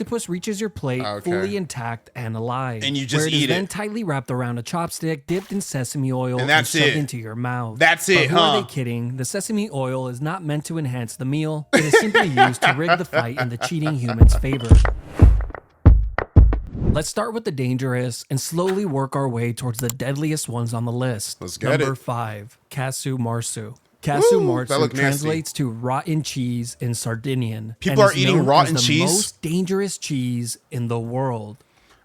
octopus reaches your plate fully intact and alive. And you just eat eat it. Then tightly wrapped around a chopstick, dipped in sesame oil, And that's shoved it. into your mouth. That's it, Who are they kidding? The sesame oil is not meant to enhance the meal. It is simply used to rig the fight in the cheating human's favor. Let's start with the dangerous and slowly work our way towards the deadliest ones on the list. Let's get Number it. 5, Casu Marsu. Casu Marsu translates to rotten cheese in Sardinian. People are eating rotten cheese? The most dangerous cheese in the world.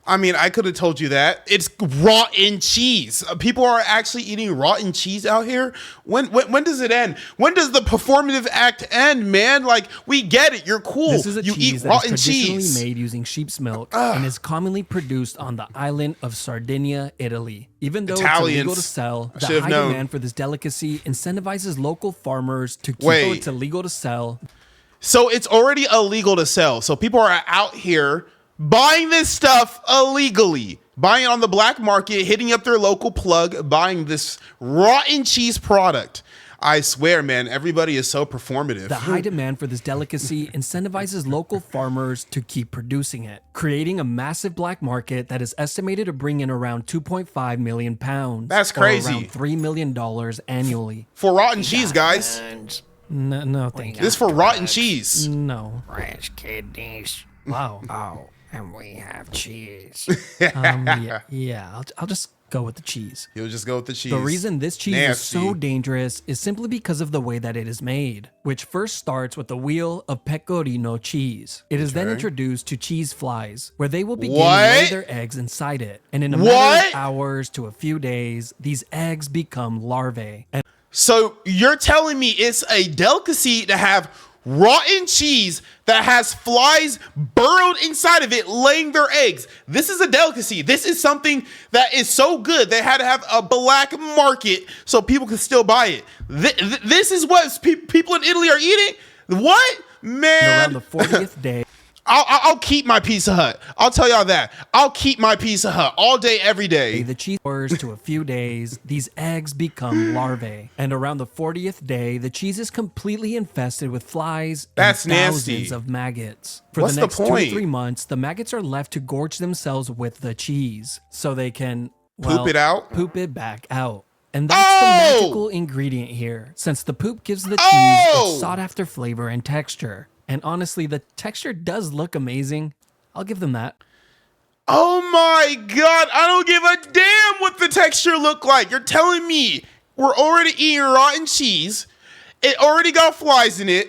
I mean, I could have told you that. It's rotten cheese. People are actually eating rotten cheese out here. When does it end? When does the performative act end, man? Like, we get it. You're cool. This is a you cheese eat that rotten is traditionally cheese. made using sheep's milk and is commonly produced on the island of Sardinia, Italy. Even though it's illegal to sell, the high demand for this delicacy incentivizes local farmers to keep it illegal to sell. So it's already illegal to sell. So people are out here buying this stuff illegally, buying it on the black market, hitting up their local plug, buying this rotten cheese product. I swear, man, everybody is so performative. The high demand for this delicacy incentivizes local farmers to keep producing it, creating a massive black market that is estimated to bring in around 2.5 million pounds. That's crazy. Or around $3 million annually. For rotten cheese, guys. No, thank you. This is for rotten cheese. No. Fresh kidneys. Wow. Oh, and we have cheese. Yeah, I'll just go with the cheese. You'll just go with the cheese. The reason this cheese is so dangerous is simply because of the way that it is made, which first starts with the wheel of pecorino cheese. It is then introduced to cheese flies, where they will begin to lay their eggs inside it. And in a matter of hours to a few days, these eggs become larvae. So you're telling me it's a delicacy to have rotten cheese that has flies burrowed inside of it laying their eggs. This is a delicacy. This is something that is so good they had to have a black market so people could still buy it. This is what people in Italy are eating? What? Man. And around the 40th day, I'll keep my Pizza Hut. I'll tell y'all that. I'll keep my Pizza Hut all day, every day. The cheese to a few days, these eggs become larvae. And around the 40th day, the cheese is completely infested with flies and thousands of maggots. For the next 2 to 3 months, the maggots are left to gorge themselves with the cheese so they can, poop it out? Poop it back out. And that's the magical ingredient here, since the poop gives the cheese its sought-after flavor and texture. And honestly, the texture does look amazing. I'll give them that. Oh my God, I don't give a damn what the texture look like. You're telling me we're already eating rotten cheese. It already got flies in it.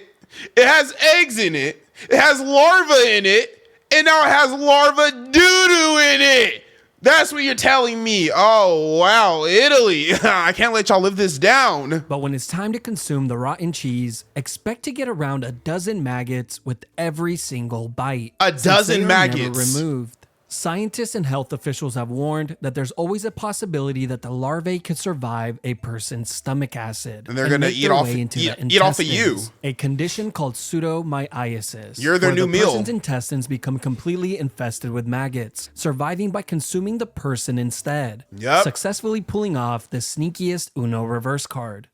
It has eggs in it. It has larvae in it. And now it has larva doo-doo in it. That's what you're telling me. Oh, wow. Italy. I can't let y'all live this down. But when it's time to consume the rotten cheese, expect to get around a dozen maggots with every single bite. A dozen maggots. Never removed. Scientists and health officials have warned that there's always a possibility that the larvae could survive a person's stomach acid. And they're going to eat off of you. A condition called pseudomyiasis. You're their new meal. The person's intestines become completely infested with maggots, surviving by consuming the person instead. Yep. Successfully pulling off the sneakiest Uno reverse card.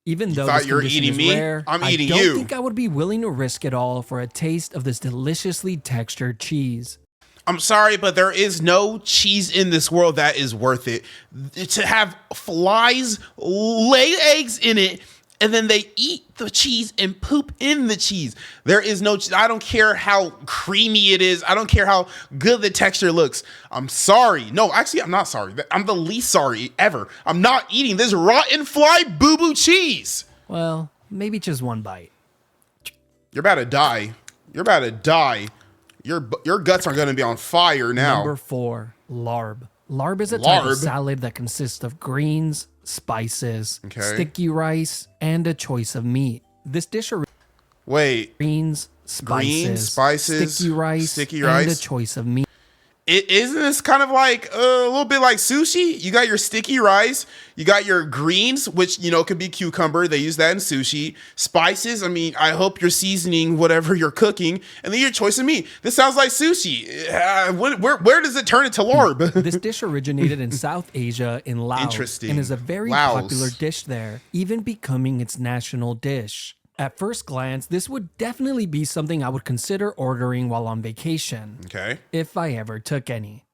Even though this you're condition eating is me? rare, I'm eating I you. don't think I would be willing to risk it all for a taste of this deliciously textured cheese. I'm sorry, but there is no cheese in this world that is worth it. To have flies lay eggs in it, and then they eat the cheese and poop in the cheese. There is no, I don't care how creamy it is. I don't care how good the texture looks. I'm sorry. No, actually, I'm not sorry. I'm the least sorry ever. I'm not eating this rotten fly boo-boo cheese. Well, maybe just one bite. You're about to die. You're about to die. Your guts are going to be on fire now. Number 4, larb. Larb is a type of salad that consists of greens, spices, sticky rice, and a choice of meat. This dish greens, spices, sticky rice, and a choice of meat. Isn't this kind of like a little bit like sushi? You got your sticky rice, you got your greens, which, you know, could be cucumber. They use that in sushi. Spices, I mean, I hope you're seasoning whatever you're cooking. And then your choice of meat. This sounds like sushi. Where does it turn into larb? This dish originated in South Asia in Laos. Interesting. And is a very popular dish there, even becoming its national dish. At first glance, this would definitely be something I would consider ordering while on vacation, Okay. if I ever took any.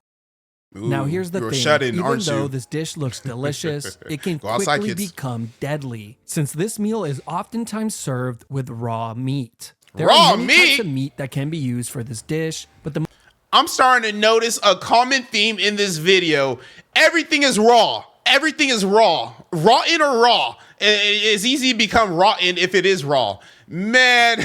Ooh, Now here's the you're thing, shut-in, even aren't though you? this dish looks delicious, it can Go outside, quickly kids. become deadly, since this meal is oftentimes served with raw meat. There Raw are many meat? types of meat that can be used for this dish, but the I'm starting to notice a common theme in this video. Everything is raw. Everything is raw. Rotten or raw. It's easy to become rotten if it is raw. Man.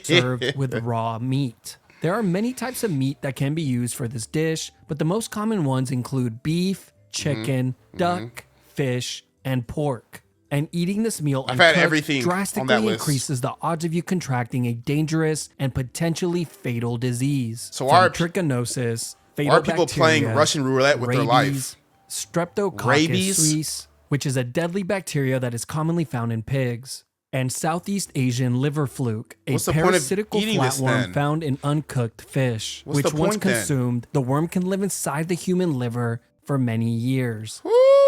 served with raw meat. There are many types of meat that can be used for this dish, but the most common ones include beef, chicken, duck, fish, and pork. And eating this meal I've had uncooked everything on that drastically list. increases the odds of you contracting a dangerous and potentially fatal disease. So from are- trichinosis, Why fatal are people playing bacteria, Russian roulette with their life? rabies, Streptococcus Rabies? suis, which is a deadly bacteria that is commonly found in pigs, and Southeast Asian liver fluke, a What's the point of parasitical eating this flatworm then? found in uncooked fish, What's which the once point then? consumed, the worm can live inside the human liver for many years,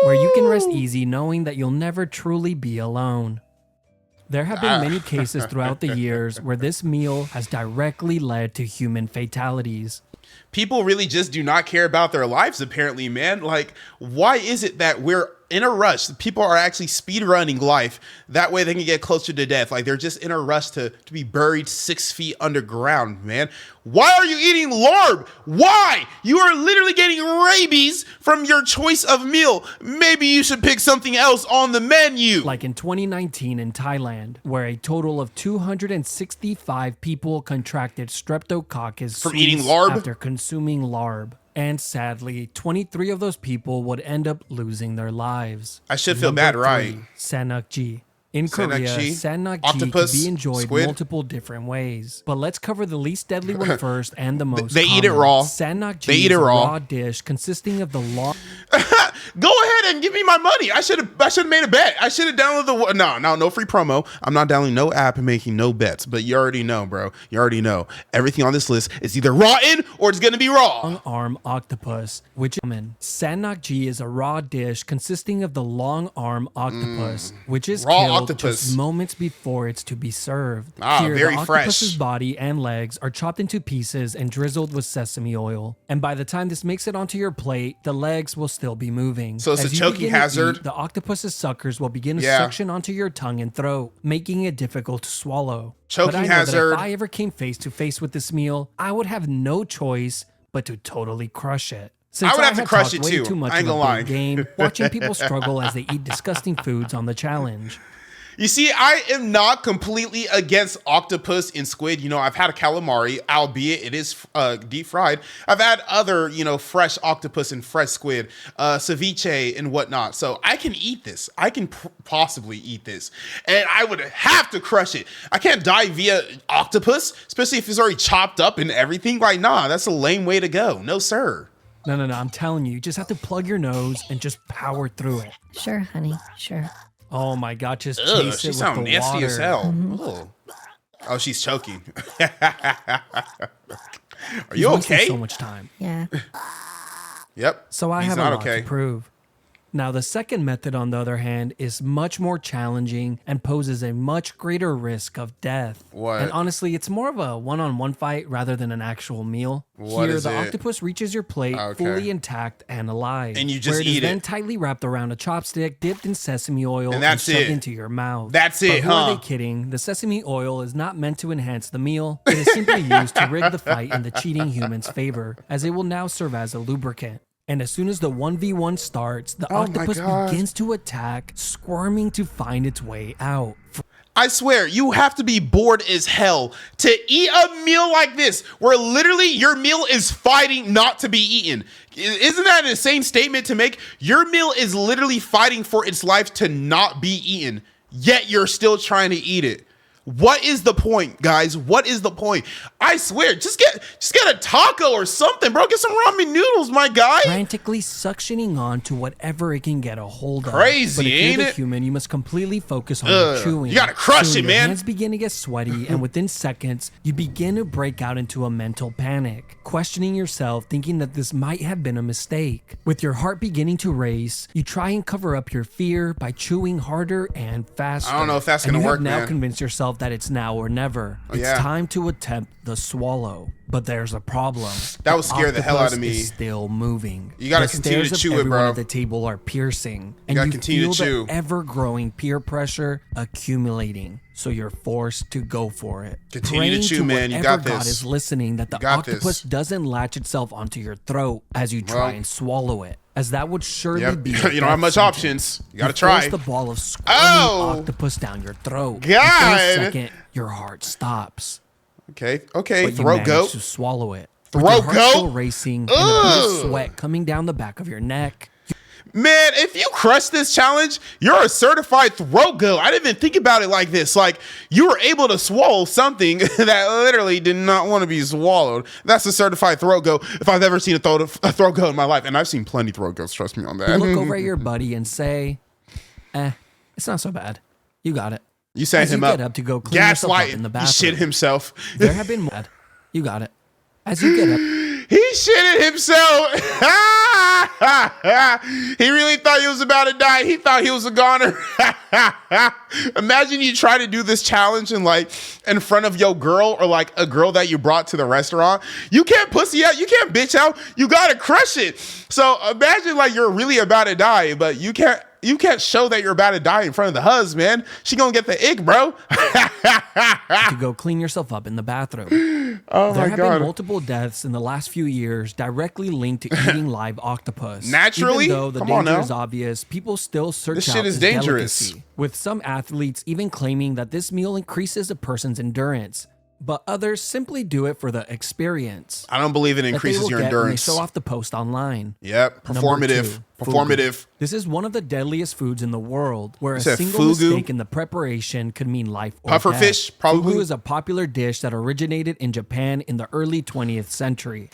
where you can rest easy knowing that you'll never truly be alone. There have been many cases throughout the years where this meal has directly led to human fatalities. People really just do not care about their lives, apparently, man. Like, why is it that we're in a rush? People are actually speed running life. That way they can get closer to death. Like, they're just in a rush to be buried 6 feet underground, man. Why are you eating larb? Why? You are literally getting rabies from your choice of meal. Maybe you should pick something else on the menu. Like in 2019 in Thailand, where a total of 265 people contracted Streptococcus From suis eating larb? after consuming larb. And sadly, 23 of those people would end up losing their lives. I should feel bad, right? Sanakji. In Korea, Sanakji? Sanakji Octopus? can be enjoyed Squid? multiple different ways. But let's cover the least deadly one first and the most They eat it common. raw. Sanakji They eat is it a raw. dish consisting of the long... Go ahead and give me my money. I should have made a bet. I should have downloaded the no free promo. I'm not downloading no app and making no bets. But you already know, bro. You already know. Everything on this list is either rotten or it's gonna be raw. long arm octopus, which is common. Sanakji is a raw dish consisting of the long arm octopus, which is Raw killed octopus. just moments before it's to be served. Ah, Here, very the octopus's fresh. body and legs are chopped into pieces and drizzled with sesame oil. And by the time this makes it onto your plate, the legs will still be moving. So it's a As you choking begin to hazard? eat, the octopus's suckers will begin to Yeah. suction onto your tongue and throat, making it difficult to swallow. Choking but I know hazard. that if I ever came face to face with this meal, I would have no choice but to totally crush it. Since I would have to have crush talked it way too. too much I ain't of a gonna big lie. game, watching people struggle as they eat disgusting foods on the challenge. You see, I am not completely against octopus and squid. You know, I've had a calamari, albeit it is deep fried. I've had other, fresh octopus and fresh squid, ceviche and whatnot. So I can eat this. I can possibly eat this. And I would have to crush it. I can't die via octopus, especially if it's already chopped up and everything. Like, nah, that's a lame way to go. No, sir. No, I'm telling you just have to plug your nose and just power through it. Sure, honey, sure. Oh my God, just Ugh, taste she it with sounds the nasty water. as hell. Ugh. Oh, she's choking. Are He's you wasting okay? so much time. Yeah. Yep. So I He's have a not lot okay. to prove. Now, the second method, on the other hand, is much more challenging and poses a much greater risk of death. What? And honestly, it's more of a one-on-one fight rather than an actual meal. What Here, is the it? octopus reaches your plate Okay. fully intact and alive. And you just where it eat is it. then tightly wrapped around a chopstick, dipped in sesame oil, And that's shoved it. into your mouth. That's But it, who huh? are they kidding? The sesame oil is not meant to enhance the meal. It is simply used to rig the fight in the cheating human's favor, as it will now serve as a lubricant. And as soon as the 1v1 starts, the Oh my octopus God. begins to attack, squirming to find its way out. I swear, you have to be bored as hell to eat a meal like this, where literally your meal is fighting not to be eaten. Isn't that an insane statement to make? Your meal is literally fighting for its life to not be eaten, yet you're still trying to eat it. What is the point, guys? What is the point? I swear, just get a taco or something, bro. Get some ramen noodles, my guy. Frantically suctioning on to whatever it can get a hold of. Crazy, but if ain't you're the it? human, you must completely focus on your chewing. you gotta crush Soon it, your man. hands begin to get sweaty, and within seconds, you begin to break out into a mental panic, questioning yourself, thinking that this might have been a mistake. With your heart beginning to race, you try and cover up your fear by chewing harder and faster. I don't know if that's And gonna you have work, now man. convinced yourself yourself that it's now or never. It's yeah. time to attempt the swallow. But there's a problem. That would scare the hell out of me. Is still moving. You gotta the continue stares to chew of it, everyone bro. at the table are piercing, and gotta you continue feel to chew. the ever-growing peer pressure accumulating. So you're forced to go for it. Continue to Praying chew, man. You whatever got this. God is listening that the got octopus this. doesn't latch itself onto your throat as you try and swallow it, as that would surely Yep. be. You a don't have death much sentence. options. You gotta You force try. the ball of squirming octopus down your throat. And for God. a second, your heart stops. Okay. But you Throat manage goat. to swallow it. Throat With your heart goat? still racing and a bit of sweat coming down the back of your neck. Man, if you crush this challenge, you're a certified throat goat. I didn't even think about it like this. Like, you were able to swallow something that literally did not want to be swallowed. That's a certified throat goat if I've ever seen a throat goat in my life. And I've seen plenty throat goats, trust me on that. You look over at your buddy and say, it's not so bad. You got it. You set As you him get up. up to go clean yourself up Gaslight. in the He bathroom. shit himself. There have been more. You got it. As you get up, He shitted himself. He really thought he was about to die. He thought he was a goner. Imagine you try to do this challenge in front of your girl or like a girl that you brought to the restaurant. You can't pussy out. You can't bitch out. You gotta crush it. So imagine like you're really about to die, but you can't show that you're about to die in front of the hus, man. She gonna get the ick, bro. to go clean yourself up in the bathroom. Oh There my have god. been multiple deaths in the last few years directly linked to eating live octopus. Naturally? Even though the Come on danger now. is obvious, people still search This out shit is this dangerous. delicacy, with some athletes even claiming that this meal increases a person's endurance, but others simply do it for the experience. I don't believe it that they increases will your get when they endurance. show off the post online. Yep. Number Performative. 2, Performative. fugu. This is one of the deadliest foods in the world, where a said single fugu? mistake in the preparation could mean life or Pufferfish, death. probably? Fugu is a popular dish that originated in Japan in the early 20th century.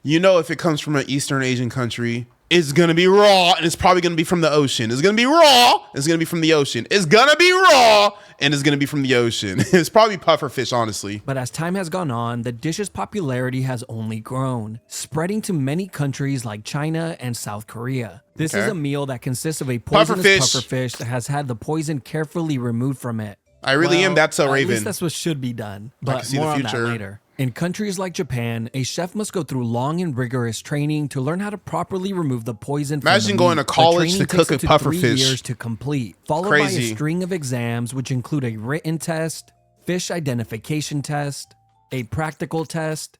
You know, if it comes from an Eastern Asian country, it's gonna be raw, and it's probably gonna be from the ocean. It's gonna be raw. It's gonna be from the ocean. It's gonna be raw, and it's gonna be from the ocean. It's probably pufferfish, honestly. But as time has gone on, the dish's popularity has only grown, spreading to many countries like China and South Korea. This is Okay. a meal that consists of a poisonous pufferfish that has had the poison carefully removed from it. I really am. That's a At raven. least that's what should be done. But see the more on that future. later. In countries like Japan, a chef must go through long and rigorous training to learn how to properly remove the poison from Imagine the going meat. to college The training to cook takes a up to 3 pufferfish. years to complete, followed Crazy. by a string of exams which include a written test, fish identification test, a practical test,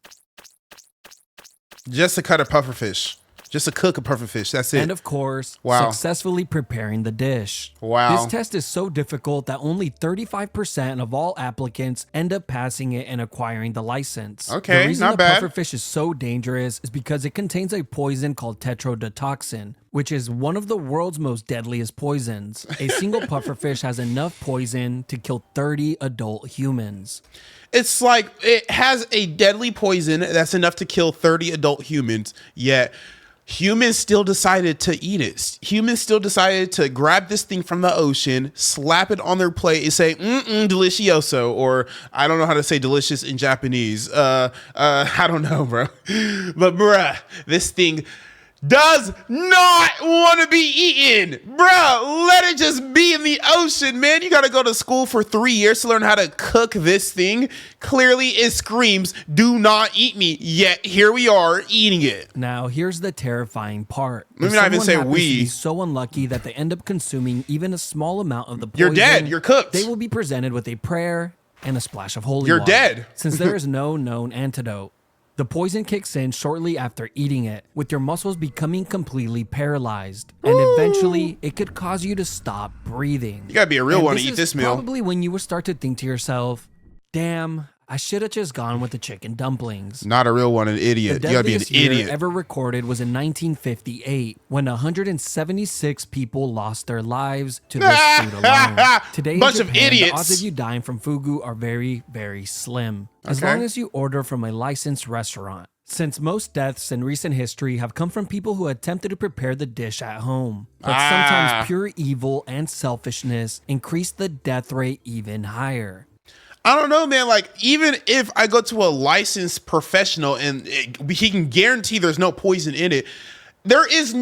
Just to cut a pufferfish. Just to cook a pufferfish. That's it. and of course, Wow. successfully preparing the dish. Wow. This test is so difficult that only 35% of all applicants end up passing it and acquiring the license. Okay, the reason not the bad. pufferfish is so dangerous is because it contains a poison called tetrodotoxin, which is one of the world's most deadliest poisons. A single pufferfish has enough poison to kill 30 adult humans. It's like it has a deadly poison that's enough to kill 30 adult humans, yet humans still decided to eat it. Humans still decided to grab this thing from the ocean, slap it on their plate, and say, delicioso, or I don't know how to say delicious in Japanese. I don't know, bro. But bruh, this thing does not want to be eaten. Bro, let it just be in the ocean, man. You got to go to school for 3 years to learn how to cook this thing. Clearly, it screams, do not eat me. Yet, here we are eating it. Now, here's the terrifying part. Let me If not even someone say happens to we. be so unlucky that they end up consuming even a small amount of the poison, You're dead. You're cooked. They will be presented with a prayer and a splash of holy You're water. dead. Since there is no known antidote. The poison kicks in shortly after eating it, with your muscles becoming completely paralyzed. And eventually, it could cause you to stop breathing. You got to be a real And one to eat is this meal. Probably when you will start to think to yourself, damn, I should have just gone with the chicken dumplings. Not a real one, an idiot. The You got to be an deadliest year idiot. ever recorded was in 1958, when 176 people lost their lives to this food alone. Today, in Bunch of Japan, idiots. the odds of you dying from fugu are very, very slim, as Okay. long as you order from a licensed restaurant. Since most deaths in recent history have come from people who attempted to prepare the dish at home. But sometimes pure evil and selfishness increase the death rate even higher. I don't know, man. Like, even if I go to a licensed professional and he can guarantee there's no poison in it, there is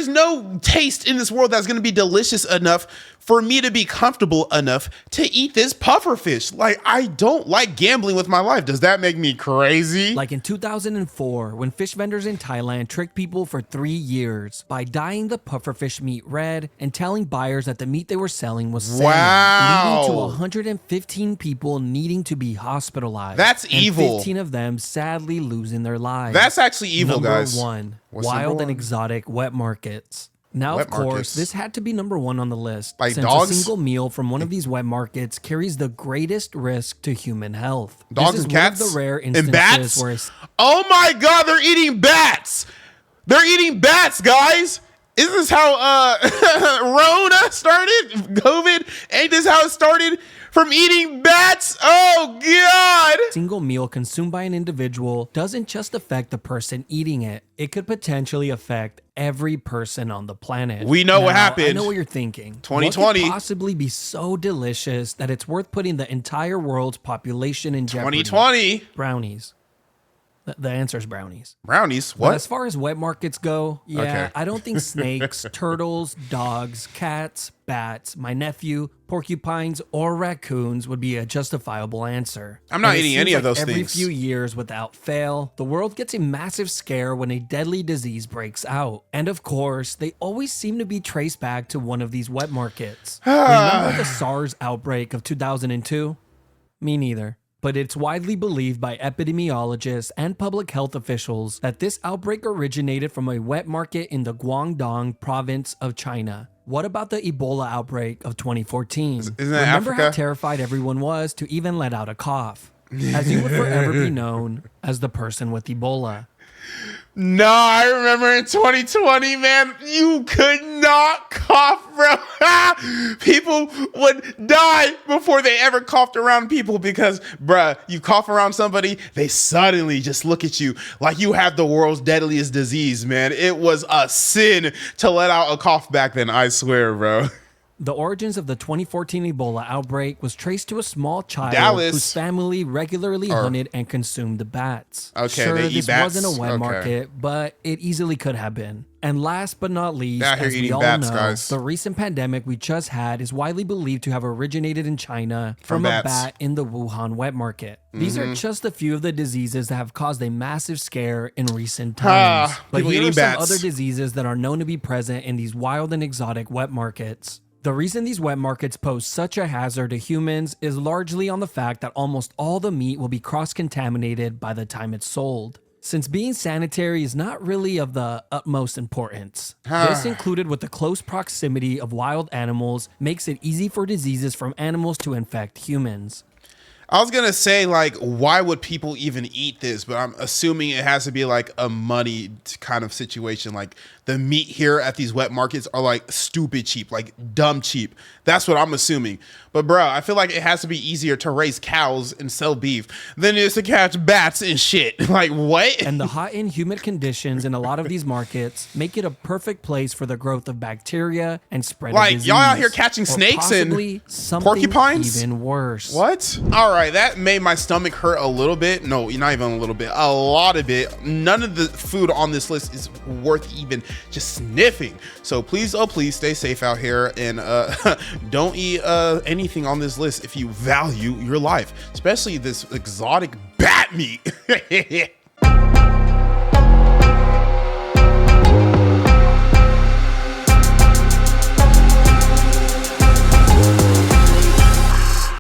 no taste in this world that's going to be delicious enough for me to be comfortable enough to eat this pufferfish. Like, I don't like gambling with my life. Does that make me crazy? Like in 2004, when fish vendors in Thailand tricked people for 3 years by dyeing the pufferfish meat red and telling buyers that the meat they were selling was salmon, Wow. leading to 115 people needing to be hospitalized. That's and evil. 15 of them sadly losing their lives. That's actually evil, Number guys. 1, What's wild number and one? exotic wet markets. Now, Wet of course, markets. this had to be number 1 on the list, Like since dogs? a single meal from one of these wet markets carries the greatest risk to human health. Dogs this is and cats? one of the rare And instances bats? where Oh my God, they're eating bats. They're eating bats, guys. Isn't this how Rona started? COVID? Ain't this how it started? From eating bats? Oh God. single meal consumed by an individual doesn't just affect the person eating it. It could potentially affect every person on the planet. We know what Now, happened. I know what you're thinking. 2020. What could possibly be so delicious that it's worth putting the entire world's population in jeopardy? 2020. Brownies. The answer is brownies. Brownies. But What? as far as wet markets go, yeah, Okay. I don't think snakes, turtles, dogs, cats, bats, my nephew, porcupines, or raccoons would be a justifiable answer. I'm not And it eating seems any of like those every things. few years, without fail, the world gets a massive scare when a deadly disease breaks out. And of course, they always seem to be traced back to one of these wet markets. Remember the SARS outbreak of 2002? Me neither. But it's widely believed by epidemiologists and public health officials that this outbreak originated from a wet market in the Guangdong province of China. What about the Ebola outbreak of 2014? Isn't that Remember how Africa? terrified everyone was to even let out a cough? As you would forever be known as the person with Ebola. No, I remember in 2020, man, you could not cough, bro. People would die before they ever coughed around people because, bruh, you cough around somebody, they suddenly just look at you like you have the world's deadliest disease, man. It was a sin to let out a cough back then, I swear, bro. The origins of the 2014 Ebola outbreak was traced to a small child Dallas. whose family regularly hunted and consumed the bats. Okay, sure, they eat this bats. wasn't a wet Okay. market, but it easily could have been. And last but not least, Out here as we eating all bats, know, guys. the recent pandemic we just had is widely believed to have originated in China From from a bats. bat in the Wuhan wet market. These are just a few of the diseases that have caused a massive scare in recent times. But people here are eating some bats. other diseases that are known to be present in these wild and exotic wet markets. The reason these wet markets pose such a hazard to humans is largely on the fact that almost all the meat will be cross-contaminated by the time it's sold. Since being sanitary is not really of the utmost importance. This included with the close proximity of wild animals makes it easy for diseases from animals to infect humans. I was gonna say, like, why would people even eat this? But I'm assuming it has to be like a money kind of situation. Like, the meat here at these wet markets are like stupid cheap, like dumb cheap. That's what I'm assuming. But bro, I feel like it has to be easier to raise cows and sell beef than it is to catch bats and shit. Like, what? And the hot and humid conditions in a lot of these markets make it a perfect place for the growth of bacteria and spread of Like, disease. y'all out here catching Or snakes and possibly something porcupines? even worse. What? All right, that made my stomach hurt a little bit. No, not even a little bit, a lot of it. None of the food on this list is worth even just sniffing. So please, oh please, stay safe out here and don't eat anything on this list if you value your life, especially this exotic bat meat.